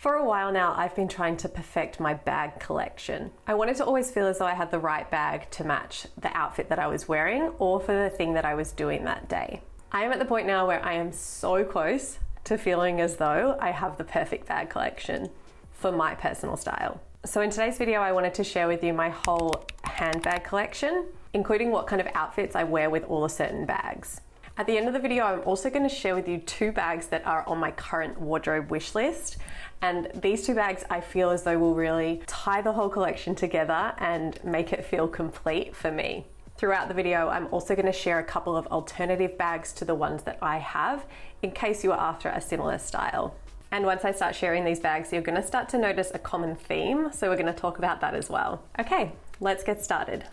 For a while now, I've been trying to perfect my bag collection. I wanted to always feel as though I had the right bag to match the outfit that I was wearing or for the thing that I was doing that day. I am at the point now where I am so close to feeling as though I have the perfect bag collection for my personal style. So in today's video, I wanted to share with you my whole handbag collection, including what kind of outfits I wear with all the certain bags. At the end of the video, I'm also going to share with you 2 bags that are on my current wardrobe wish list. And these 2 bags I feel as though will really tie the whole collection together and make it feel complete for me. Throughout the video, I'm also going to share a couple of alternative bags to the ones that I have in case you are after a similar style. And once I start sharing these bags, you're going to start to notice a common theme. So we're going to talk about that as well. Okay, let's get started.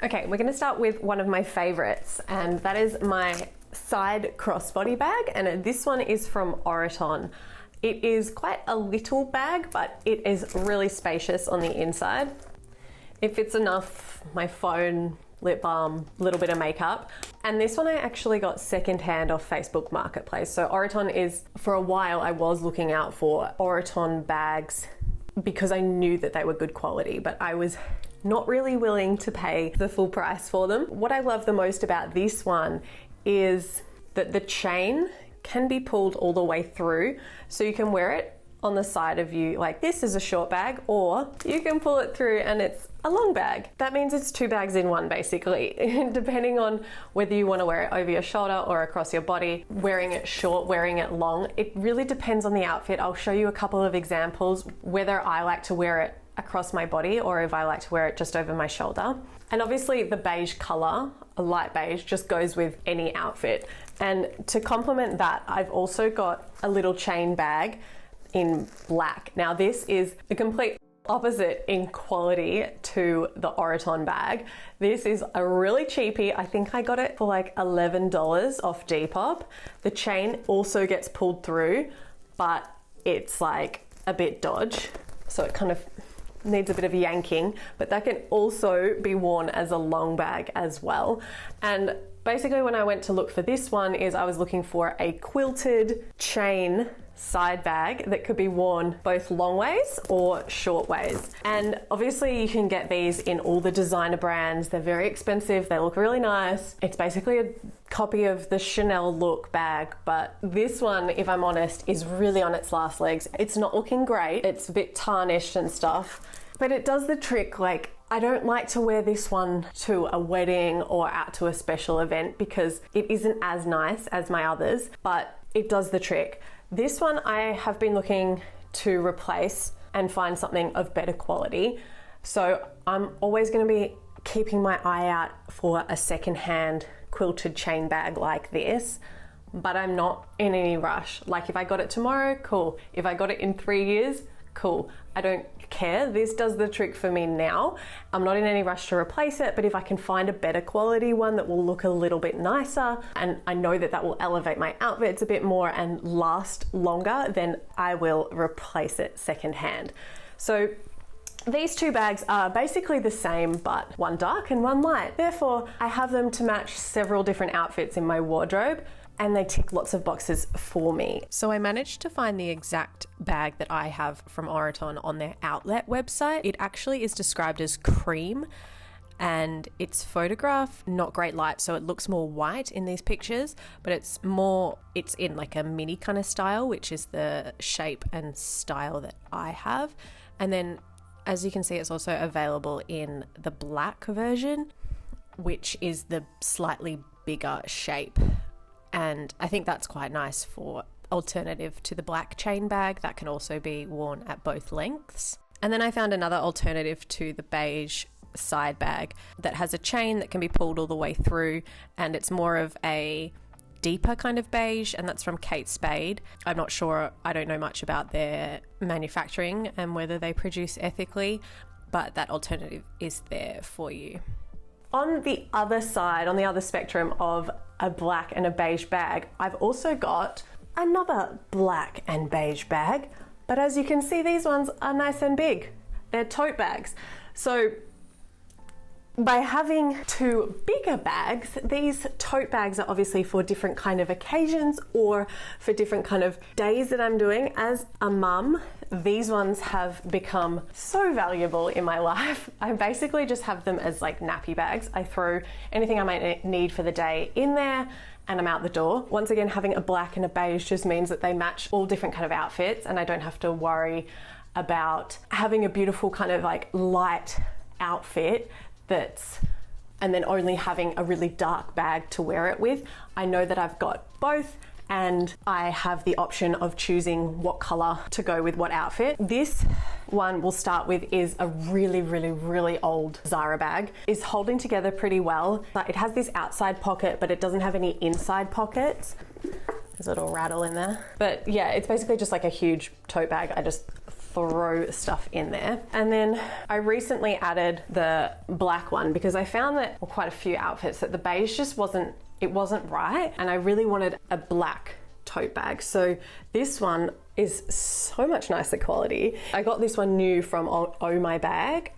Okay, we're going to start with one of my favorites, and that is my side crossbody bag, and this one is from Oroton. It is quite a little bag, but it is really spacious on the inside. It fits enough my phone, lip balm, a little bit of makeup. And this one I actually got secondhand off Facebook Marketplace. So Oroton is, for a while I was looking out for Oroton bags because I knew that they were good quality, but I was not really willing to pay the full price for them. What I love the most about this one is that the chain can be pulled all the way through, so you can wear it on the side of you like this is a short bag, or you can pull it through and it's a long bag. That means it's 2 bags in one basically, depending on whether you want to wear it over your shoulder or across your body, wearing it short, wearing it long. It really depends on the outfit. I'll show you a couple of examples whether I like to wear it across my body or if I like to wear it just over my shoulder. And obviously the beige color, a light beige, just goes with any outfit. And to complement that, I've also got a little chain bag in black. Now this is the complete opposite in quality to the Oroton bag. This is a really cheapie. I think I got it for like $11 off Depop. The chain also gets pulled through, but it's like a bit dodge. So it kind of needs a bit of yanking, but that can also be worn as a long bag as well. And basically when I went to look for this one is I was looking for a quilted chain side bag that could be worn both long ways or short ways. And obviously you can get these in all the designer brands. They're very expensive. They look really nice. It's basically a copy of the Chanel look bag, but this one, if I'm honest, is really on its last legs. It's not looking great. It's a bit tarnished and stuff, but it does the trick. Like, I don't like to wear this one to a wedding or out to a special event because it isn't as nice as my others, but it does the trick. This one I have been looking to replace and find something of better quality. So I'm always going to be keeping my eye out for a secondhand quilted chain bag like this, but I'm not in any rush. Like if I got it tomorrow, cool. If I got it in 3 years, cool. I don't care. This does the trick for me now. I'm not in any rush to replace it, but if I can find a better quality one that will look a little bit nicer, and I know that that will elevate my outfits a bit more and last longer, then I will replace it secondhand. So these 2 bags are basically the same, but one dark and one light. Therefore, I have them to match several different outfits in my wardrobe, and they tick lots of boxes for me. So I managed to find the exact bag that I have from Oroton on their outlet website. It actually is described as cream, and it's photographed not great light, so it looks more white in these pictures, but it's in like a mini kind of style, which is the shape and style that I have. And then as you can see, it's also available in the black version, which is the slightly bigger shape. And I think that's quite nice for alternative to the black chain bag that can also be worn at both lengths. And then I found another alternative to the beige side bag that has a chain that can be pulled all the way through, and it's more of a deeper kind of beige, and that's from Kate Spade. I'm not sure, I don't know much about their manufacturing and whether they produce ethically, but that alternative is there for you. On the other side, on the other spectrum of a black and a beige bag, I've also got another black and beige bag, but as you can see, these ones are nice and big. They're tote bags. So by having two bigger bags, these tote bags are obviously for different kind of occasions or for different kind of days that I'm doing. As a mum, these ones have become so valuable in my life. I basically just have them as like nappy bags. I throw anything I might need for the day in there and I'm out the door. Once again, having a black and a beige just means that they match all different kind of outfits and I don't have to worry about having a beautiful kind of like light outfit and then only having a really dark bag to wear it with. I know that I've got both and I have the option of choosing what color to go with what outfit. This one we'll start with is a really old Zara bag. It's holding together pretty well. It has this outside pocket, but it doesn't have any inside pockets. There's a little rattle in there. But yeah, it's basically just like a huge tote bag. I just throw stuff in there. And then I recently added the black one because I found that quite a few outfits that the beige just wasn't right, and I really wanted a black tote bag. So this one is so much nicer quality. I got this one new from My Bag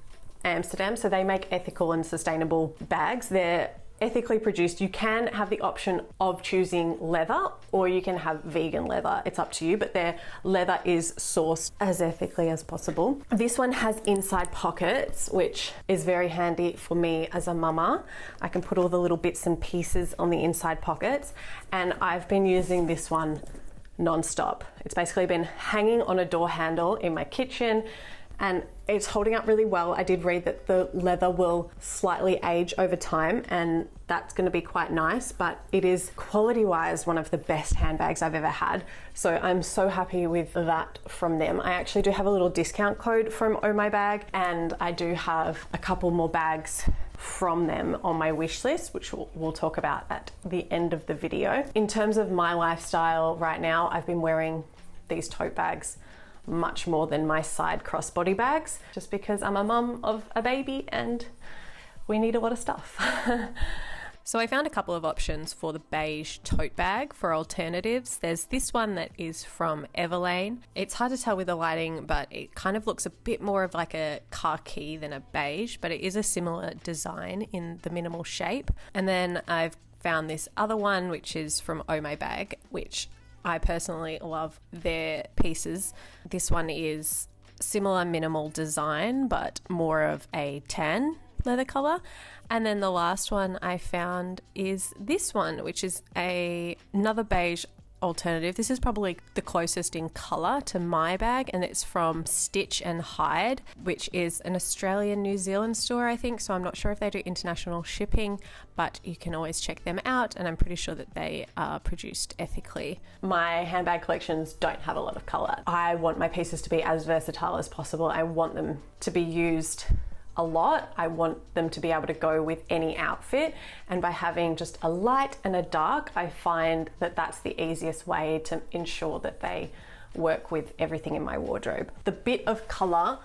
Amsterdam. So they make ethical and sustainable bags. They're ethically produced. You can have the option of choosing leather or you can have vegan leather. It's up to you, but their leather is sourced as ethically as possible. This one has inside pockets, which is very handy for me as a mama. I can put all the little bits and pieces on the inside pockets, and I've been using this one non-stop. It's basically been hanging on a door handle in my kitchen and it's holding up really well. I did read that the leather will slightly age over time and that's going to be quite nice, but it is quality-wise one of the best handbags I've ever had. So I'm so happy with that from them. I actually do have a little discount code from My Bag and I do have a couple more bags from them on my wish list, which we'll talk about at the end of the video. In terms of my lifestyle right now, I've been wearing these tote bags much more than my side crossbody bags, just because I'm a mum of a baby and we need a lot of stuff. So I found a couple of options for the beige tote bag for alternatives. There's this one that is from Everlane. It's hard to tell with the lighting, but it kind of looks a bit more of like a khaki than a beige, but it is a similar design in the minimal shape. And then I've found this other one, which is from My Bag, which I personally love their pieces. This one is similar minimal design, but more of a tan leather color. And then the last one I found is this one, which is another beige alternative. This is probably the closest in color to My Bag, and it's from Stitch and Hide, which is an Australian New Zealand store, I think. So I'm not sure if they do international shipping, but you can always check them out, and I'm pretty sure that they are produced ethically. My handbag collections don't have a lot of color. I want my pieces to be as versatile as possible. I want them to be used a lot. I want them to be able to go with any outfit, and by having just a light and a dark, I find that that's the easiest way to ensure that they work with everything in my wardrobe. The bit of color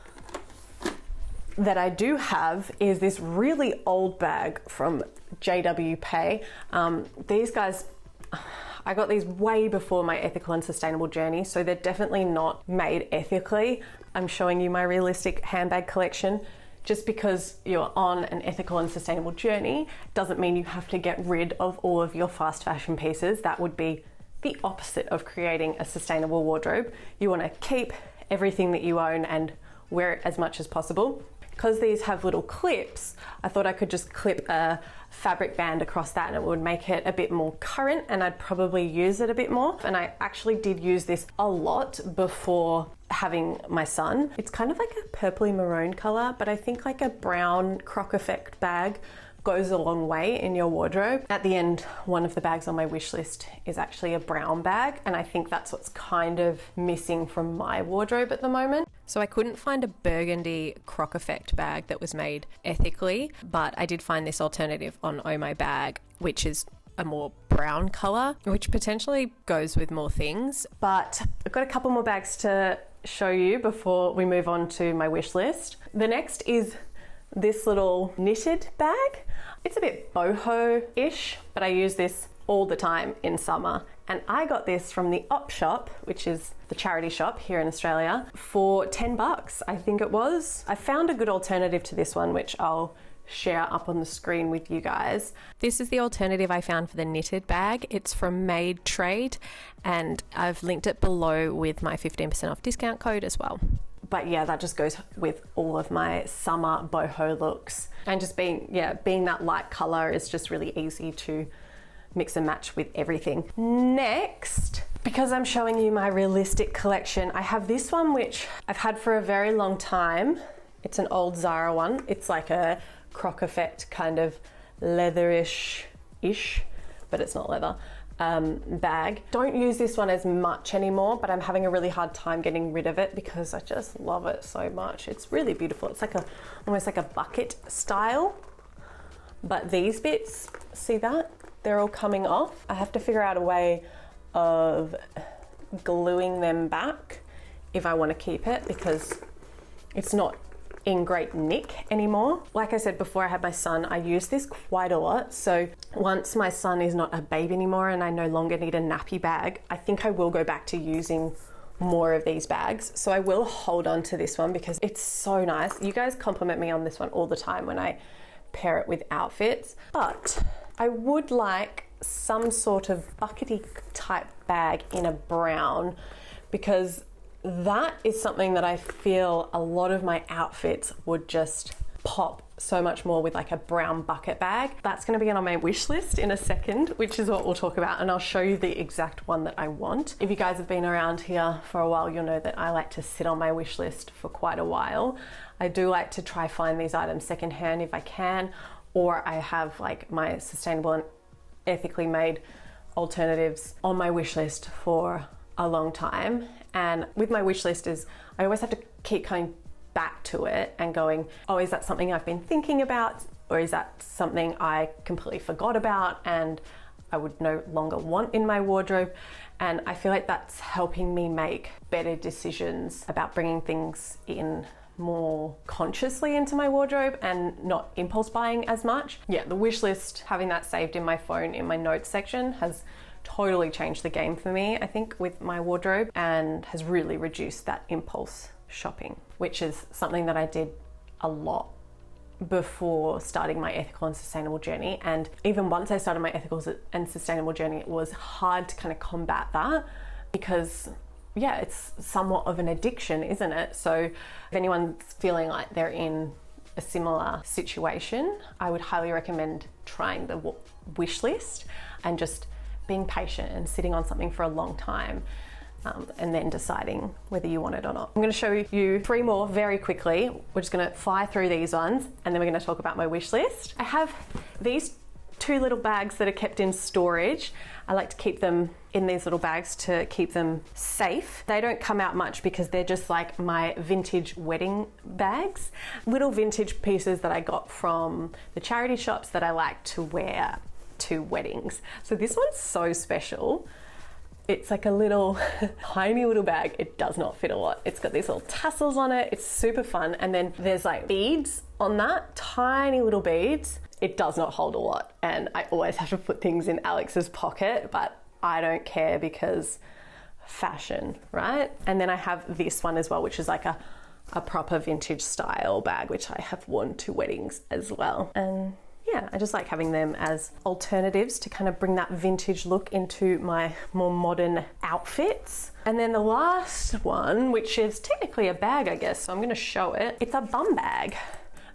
that I do have is this really old bag from JW Pay. These guys, I got these way before my ethical and sustainable journey, so they're definitely not made ethically. I'm showing you my realistic handbag collection. Just because you're on an ethical and sustainable journey doesn't mean you have to get rid of all of your fast fashion pieces. That would be the opposite of creating a sustainable wardrobe. You want to keep everything that you own and wear it as much as possible. Because these have little clips, I thought I could just clip a fabric band across that and it would make it a bit more current and I'd probably use it a bit more. And I actually did use this a lot before having my son. It's kind of like a purpley maroon color, but I think like a brown croc effect bag goes a long way in your wardrobe. At the end, one of the bags on my wish list is actually a brown bag, and I think that's what's kind of missing from my wardrobe at the moment. So I couldn't find a burgundy croc effect bag that was made ethically, but I did find this alternative on My Bag, which is a more brown color, which potentially goes with more things. But I've got a couple more bags to show you before we move on to my wish list. The next is this little knitted bag. It's a bit boho-ish, but I use this all the time in summer. And I got this from the Op Shop, which is the charity shop here in Australia, for $10, I think it was. I found a good alternative to this one, which I'll share up on the screen with you guys. This is the alternative I found for the knitted bag. It's from Made Trade, and I've linked it below with my 15% off discount code as well. But yeah, that just goes with all of my summer boho looks. And just being that light color is just really easy to mix and match with everything. Next, because I'm showing you my realistic collection, I have this one which I've had for a very long time. It's an old Zara one. It's like a croc effect kind of leatherish-ish, but it's not leather, bag. Don't use this one as much anymore, but I'm having a really hard time getting rid of it because I just love it so much. It's really beautiful. It's like almost like a bucket style, but these bits, see that? They're all coming off. I have to figure out a way of gluing them back if I want to keep it, because it's not in great nick anymore. Like I said before, I had my son, I use this quite a lot. So once my son is not a baby anymore and I no longer need a nappy bag, I think I will go back to using more of these bags. So I will hold on to this one because it's so nice. You guys compliment me on this one all the time when I pair it with outfits, but I would like some sort of buckety type bag in a brown, because that is something that I feel a lot of my outfits would just pop so much more with, like a brown bucket bag. That's going to be on my wish list in a second, which is what we'll talk about, and I'll show you the exact one that I want. If you guys have been around here for a while, you'll know that I like to sit on my wish list for quite a while. I do like to try find these items secondhand if I can, or I have like my sustainable and ethically made alternatives on my wish list for a long time. And with my wish list is I always have to keep coming back to it and going, oh, is that something I've been thinking about, or is that something I completely forgot about and I would no longer want in my wardrobe? And I feel like that's helping me make better decisions about bringing things in more consciously into my wardrobe and not impulse buying as much. Yeah, the wish list, having that saved in my phone in my notes section, has totally changed the game for me, I think, with my wardrobe, and has really reduced that impulse shopping, which is something that I did a lot before starting my ethical and sustainable journey. And even once I started my ethical and sustainable journey, it was hard to kind of combat that, because yeah, it's somewhat of an addiction, isn't it? So if anyone's feeling like they're in a similar situation, I would highly recommend trying the wish list and just being patient and sitting on something for a long time, and then deciding whether you want it or not. I'm going to show you 3 more very quickly. We're just going to fly through these ones and then we're going to talk about my wish list. I have these 2 little bags that are kept in storage. I like to keep them in these little bags to keep them safe. They don't come out much because they're just like my vintage wedding bags. Little vintage pieces that I got from the charity shops that I like to wear to weddings. So this one's so special. It's like a little tiny little bag. It does not fit a lot. It's got these little tassels on it. It's super fun. And then there's like beads on that, tiny little beads. It does not hold a lot. And I always have to put things in Alex's pocket, but I don't care because fashion, right? And then I have this one as well, which is like a proper vintage style bag, which I have worn to weddings as well. And yeah, I just like having them as alternatives to kind of bring that vintage look into my more modern outfits. And then the last one, which is technically a bag, I guess, so I'm going to show it. It's a bum bag.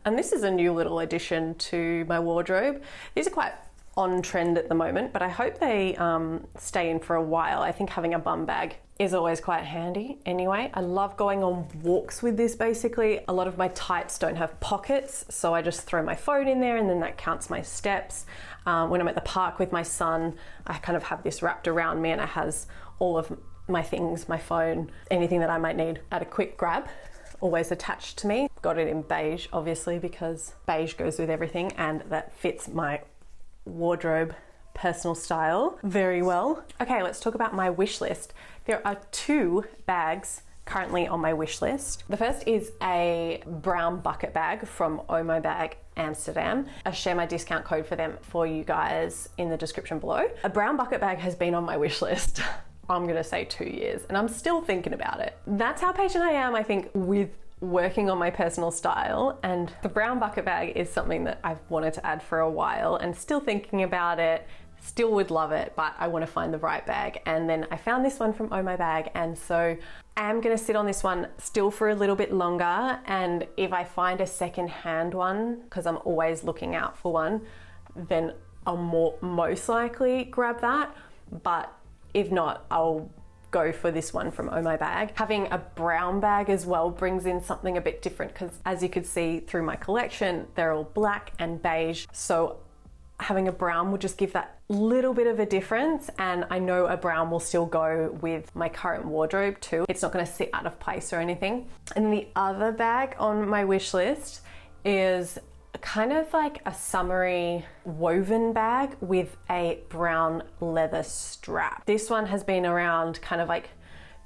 And this is a new little addition to my wardrobe. These are quite on trend at the moment, but I hope they stay in for a while. I think having a bum bag is always quite handy anyway. I love going on walks with this basically. A lot of my tights don't have pockets, so I just throw my phone in there and then that counts my steps. When I'm at the park with my son, I kind of have this wrapped around me and it has all of my things, my phone, anything that I might need at a quick grab, always attached to me. Got it in beige, obviously, because beige goes with everything and that fits my wardrobe personal style very well. Okay, let's talk about my wish list. There are 2 bags currently on my wish list. The first is a brown bucket bag from Omo Bag Amsterdam. I'll share my discount code for them for you guys in the description below. A brown bucket bag has been on my wish list, I'm gonna say 2 years, and I'm still thinking about it. That's how patient I am, I think, with working on my personal style, and the brown bucket bag is something that I've wanted to add for a while and still thinking about it. Still would love it, but I want to find the right bag. And then I found this one from Oh My Bag, and so I'm gonna sit on this one still for a little bit longer, and if I find a second hand one, because I'm always looking out for one, then I'll most likely grab that. But if not, I'll go for this one from Oh My Bag. Having a brown bag as well brings in something a bit different, because as you could see through my collection, they're all black and beige. So having a brown will just give that little bit of a difference, and I know a brown will still go with my current wardrobe too. It's not going to sit out of place or anything. And the other bag on my wish list is kind of like a summery woven bag with a brown leather strap. This one has been around kind of like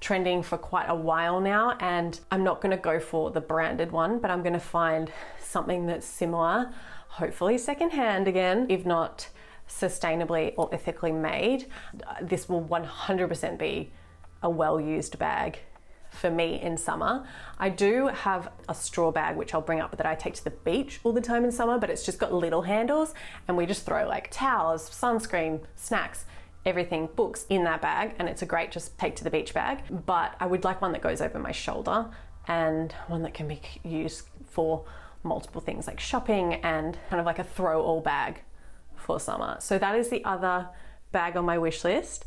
trending for quite a while now, and I'm not going to go for the branded one, but I'm going to find something that's similar, hopefully secondhand again, if not sustainably or ethically made. This will 100% be a well-used bag for me in summer. I do have a straw bag which I'll bring up that I take to the beach all the time in summer, but it's just got little handles, and we just throw like towels, sunscreen, snacks, everything, books in that bag, and it's a great just take to the beach bag. But I would like one that goes over my shoulder, and one that can be used for multiple things like shopping, and kind of like a throw all bag for summer. So that is the other bag on my wish list.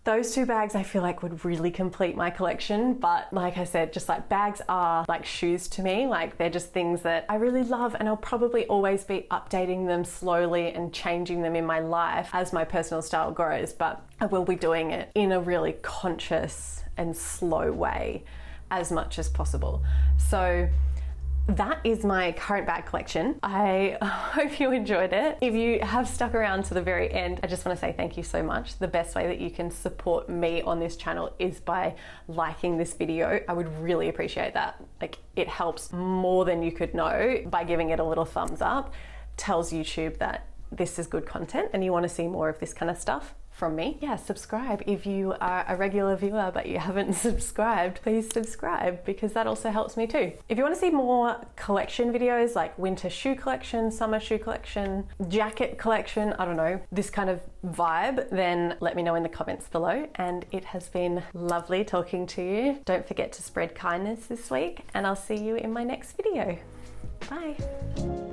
Those two bags I feel like would really complete my collection, but like I said, just like bags are like shoes to me. Like they're just things that I really love, and I'll probably always be updating them slowly and changing them in my life as my personal style grows, but I will be doing it in a really conscious and slow way as much as possible. So that is my current bag collection. I hope you enjoyed it. If you have stuck around to the very end, I just want to say thank you so much. The best way that you can support me on this channel is by liking this video. I would really appreciate that. Like, it helps more than you could know by giving it a little thumbs up. Tells YouTube that this is good content and you want to see more of this kind of stuff from me. Yeah, subscribe. If you are a regular viewer but you haven't subscribed, please subscribe, because that also helps me too. If you want to see more collection videos like winter shoe collection, summer shoe collection, jacket collection, I don't know, this kind of vibe, then let me know in the comments below. And it has been lovely talking to you. Don't forget to spread kindness this week, and I'll see you in my next video. Bye.